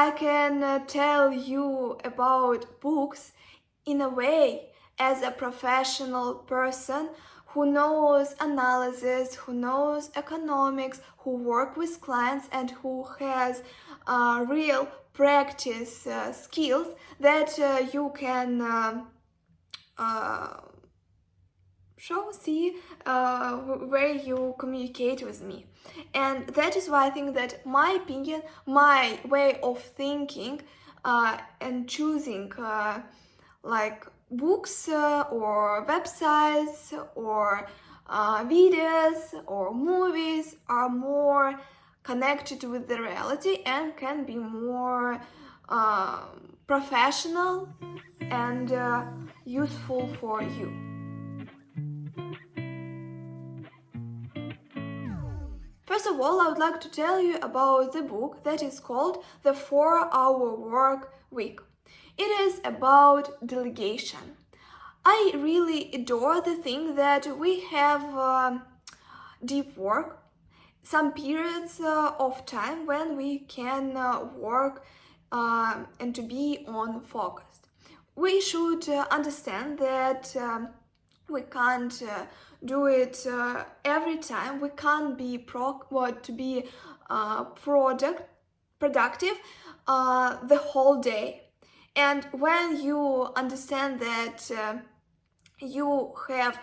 I can tell you about books in a way as a professional person who knows analysis, who knows economics, who work with clients and who has real practice skills that you can see where you communicate with me. And that is why I think that my opinion, my way of thinking and choosing like books or websites or videos or movies are more connected with the reality and can be more professional and useful for you. First of all, I would like to tell you about the book that is called The 4-Hour Work Week. It is about delegation. I really adore the thing that we have deep work, some periods of time when we can work and to be on focused. We should understand that we can't do it every time. We can't be productive the whole day. And when you understand that you have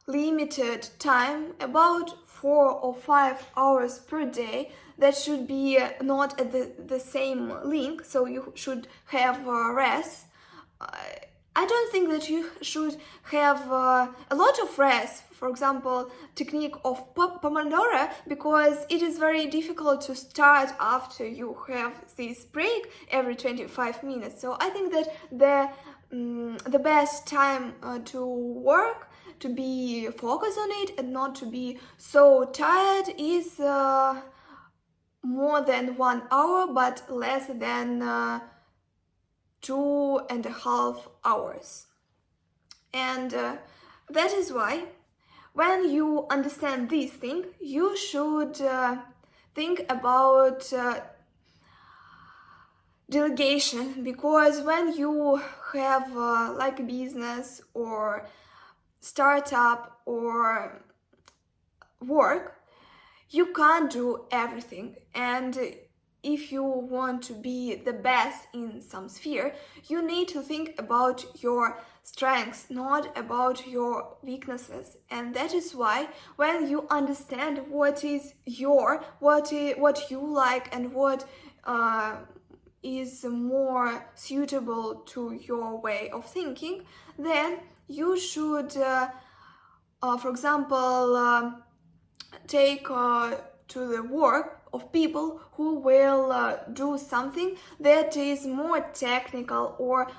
limited time, about 4 or 5 hours per day, that should be not at the same length, so you should have rest. I don't think that you should have a lot of rest, for example, technique of Pomodoro, because it is very difficult to start after you have this break every 25 minutes. So I think that the best time to work, to be focused on it and not to be so tired is more than 1 hour, but less than 2.5 hours. And that is why when you understand this thing, you should think about delegation, because when you have like a business or startup or work, you can't do everything. And if you want to be the best in some sphere, you need to think about your strengths, not about your weaknesses. And that is why when you understand what is what you like and what is more suitable to your way of thinking, then you should, for example, take to the work of people who will do something that is more technical, or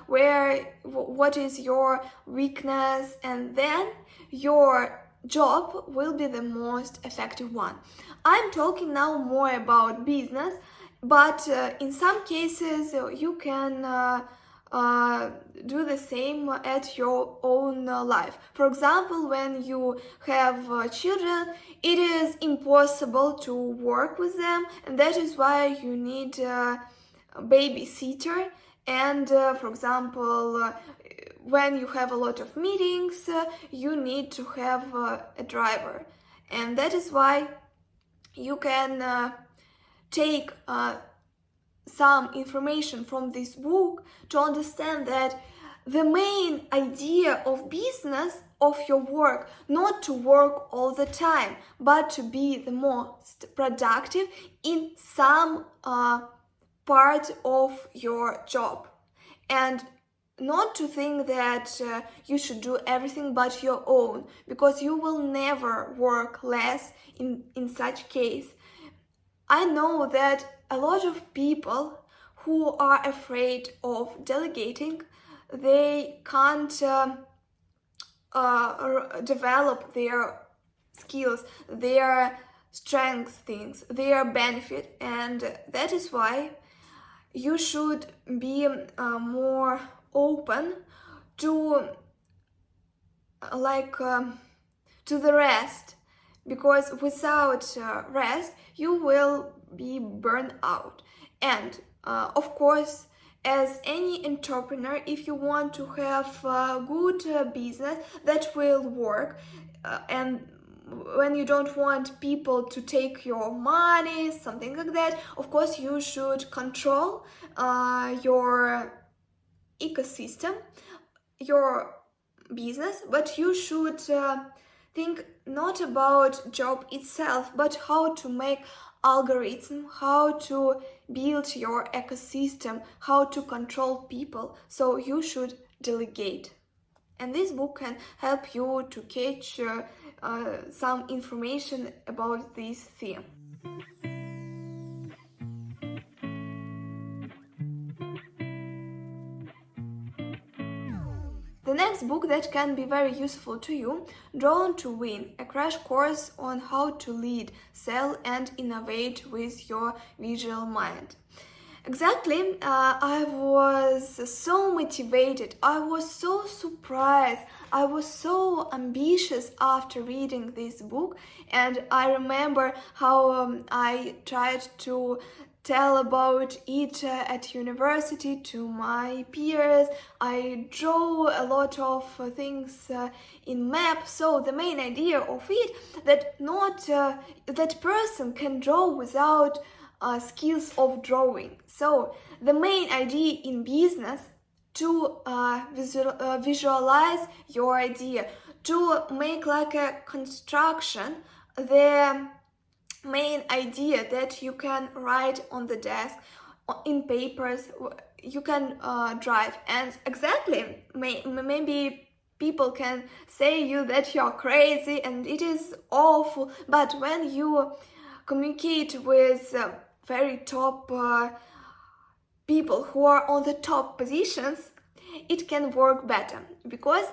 what is your weakness, and then your job will be the most effective one. I'm talking now more about business, but in some cases you can do the same at your own life. For example, when you have children, it is impossible to work with them, and that is why you need a babysitter. And for example, when you have a lot of meetings, you need to have a driver, and that is why you can take some information from this book to understand that the main idea of business, of your work, not to work all the time, but to be the most productive in some part of your job. And not to think that you should do everything but your own, because you will never work less in such case. I know that a lot of people who are afraid of delegating, they can't develop their skills, their strength things, their benefit, and that is why you should be more open to to the rest, because without rest you will be burned out. And Of course, as any entrepreneur, if you want to have a good business that will work, and when you don't want people to take your money, something like that, of course you should control your ecosystem, your business, but you should think not about job itself, but how to make algorithm, how to build your ecosystem, how to control people. So you should delegate. And this book can help you to catch some information about this theme. The next book that can be very useful to you, Drawn to Win, a crash course on how to lead, sell and innovate with your visual mind. Exactly, I was so motivated, I was so surprised, I was so ambitious after reading this book, and I remember how I tried to tell about it at university to my peers. I draw a lot of things in map. So the main idea of it that not that person can draw without skills of drawing. So the main idea in business to visualize your idea, to make like a construction, the main idea that you can write on the desk, in papers, you can drive. And exactly, maybe people can say you that you're crazy and it is awful, but when you communicate with very top people who are on the top positions, it can work better because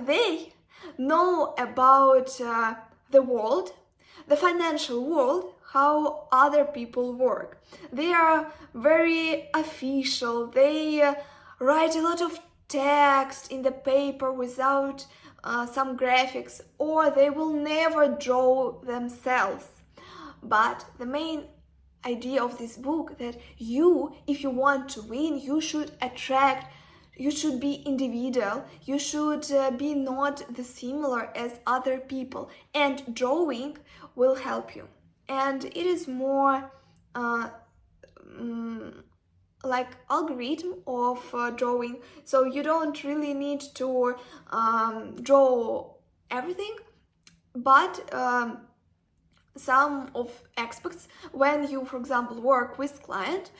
they know about the world, the financial world, how other people work. They are very official, they write a lot of text in the paper without some graphics, or they will never draw themselves. But the main idea of this book that you, if you want to win, you should attract, you should be individual, you should be not the similar as other people, and drawing will help you. And it is more like algorithm of drawing, so you don't really need to draw everything, but some of aspects when you, for example, work with client,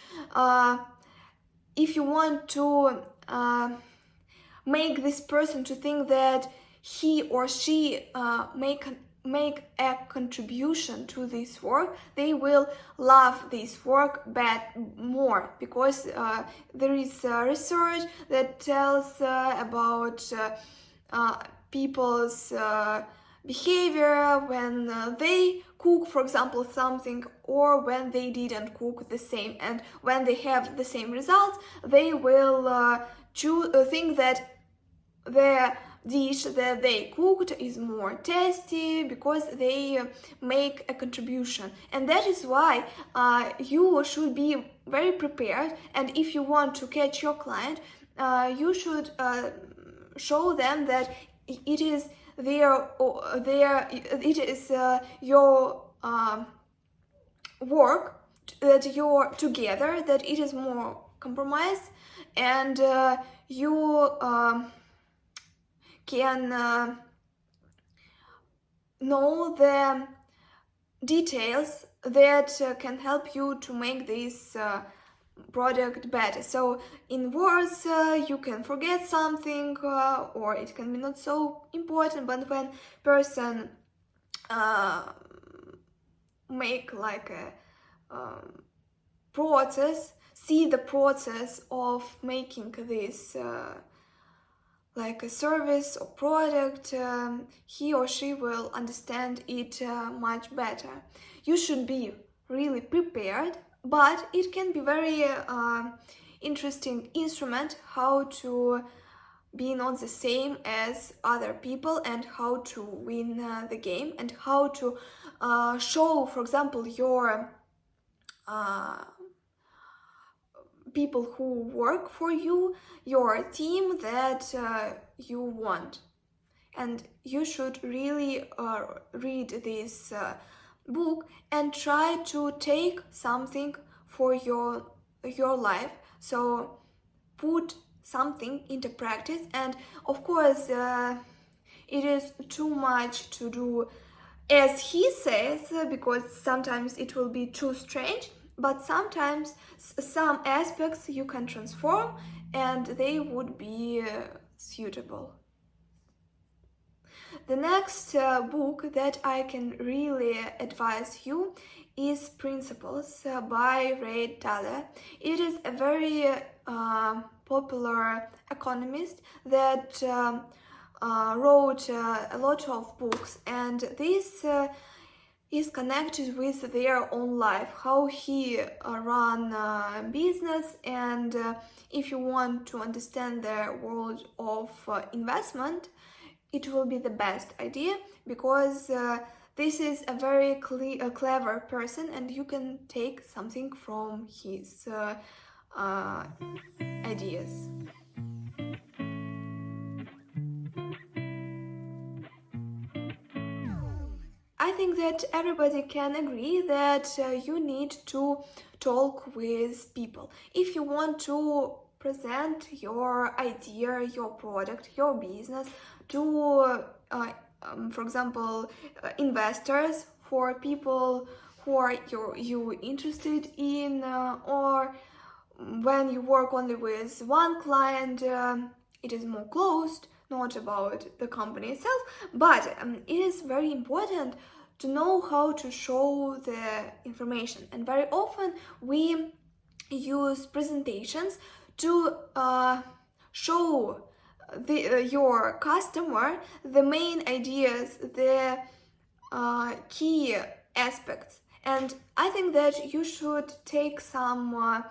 if you want to make this person to think that he or she make a contribution to this work, they will love this work more, because there is research that tells about people's behavior when they cook, for example, something, or when they didn't cook the same, and when they have the same results, they will think that the dish that they cooked is more tasty because they make a contribution. And that is why you should be very prepared, and if you want to catch your client, you should show them that it is your work, that you're together, that it is more compromise, and you can know the details that can help you to make this product better. So in words you can forget something, or it can be not so important, but when person make like a process, see the process of making this like a service or product, he or she will understand it much better. You should be really prepared, but it can be very interesting instrument how to be not the same as other people, and how to win the game, and how to show, for example, your people who work for you, your team that you want. And you should really read this book and try to take something for your life. So put something into practice. And of course, it is too much to do as he says, because sometimes it will be too strange, but sometimes some aspects you can transform and they would be suitable. The next book that I can really advise you is Principles by Ray Dalio. It is a very popular economist that wrote a lot of books, and this is connected with their own life, how he run business. And if you want to understand the world of investment, it will be the best idea, because this is a very clever person and you can take something from his ideas. I think that everybody can agree that you need to talk with people. If you want to present your idea, your product, your business to, for example, investors, for people who are you interested in, or when you work only with one client, it is more closed, not about the company itself, but it is very important to know how to show the information. And very often we use presentations to show your customer the main ideas, the key aspects. And I think that you should take some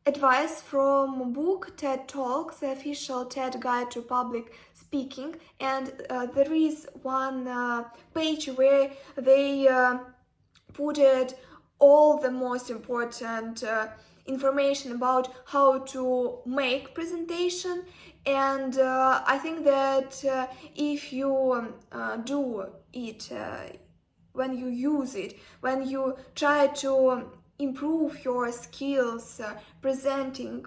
advice from book TED Talks, the official TED Guide to Public Speaking. And there is one page where they put all the most important information about how to make presentation. And I think that if you do it, when you use it, when you try to improve your skills presenting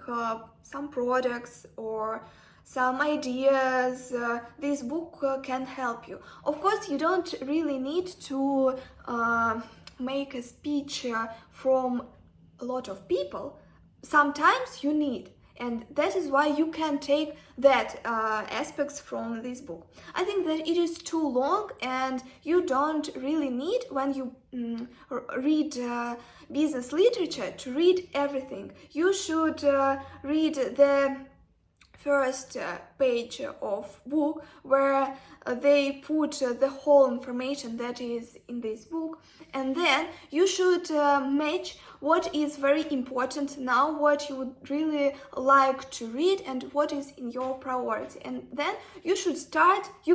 some products or some ideas, this book can help you. Of course, you don't really need to make a speech from a lot of people. Sometimes you need, and that is why you can take that aspects from this book. I think that it is too long and you don't really need, when you read business literature, to read everything. You should read the first page of book where they put the whole information that is in this book, and then you should match what is very important now, what you would really like to read, and what is in your priority. And then you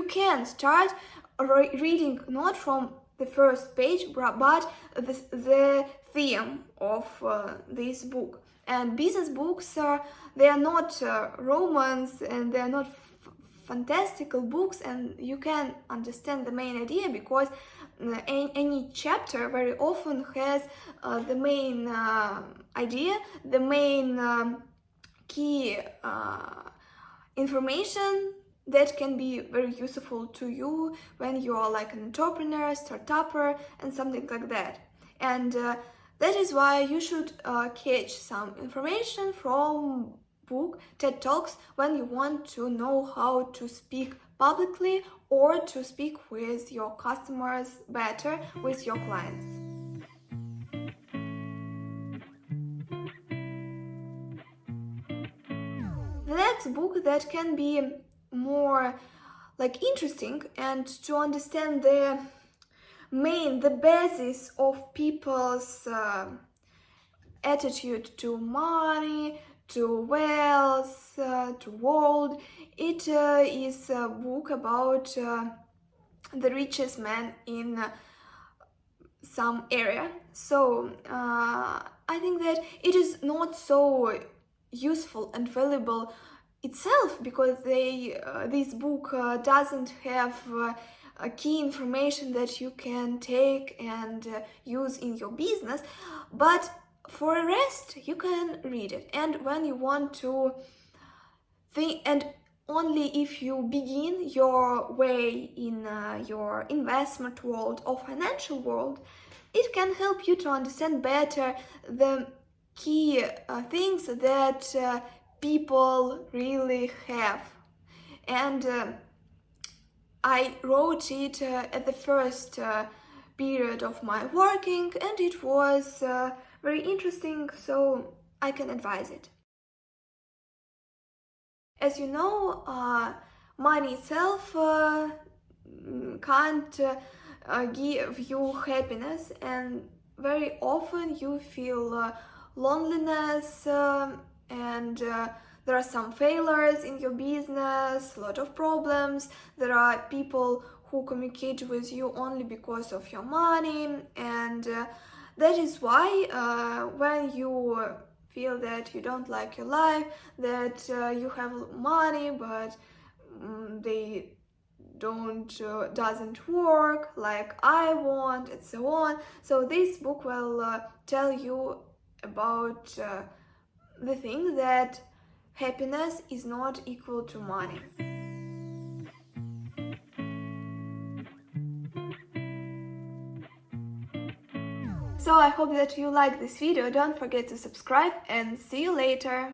can start reading not from the first page, but the theme of this book. And business books they are not romance, and they are not fantastical books, and you can understand the main idea, because any chapter very often has the main idea, the main key information that can be very useful to you when you are like an entrepreneur, startupper, and something like that. And that is why you should catch some information from book TED Talks when you want to know how to speak publicly or to speak with your customers better, with your clients. The next book that can be more like interesting and to understand the basis of people's attitude to money, to wealth, to world. It is a book about the richest man in some area. So I think that it is not so useful and valuable itself, because this book doesn't have key information that you can take and use in your business, but for the rest you can read it. And when you want to think, and only if you begin your way in your investment world or financial world, it can help you to understand better the key things that people really have. And I wrote it at the first period of my working, and it was very interesting, so I can advise it. As you know, money itself can't give you happiness, and very often you feel loneliness, and there are some failures in your business, a lot of problems. There are people who communicate with you only because of your money, and that is why when you feel that you don't like your life, that you have money but they doesn't work like I want, and so on. So this book will tell you about the thing that happiness is not equal to money. So I hope that you like this video. Don't forget to subscribe, and see you later.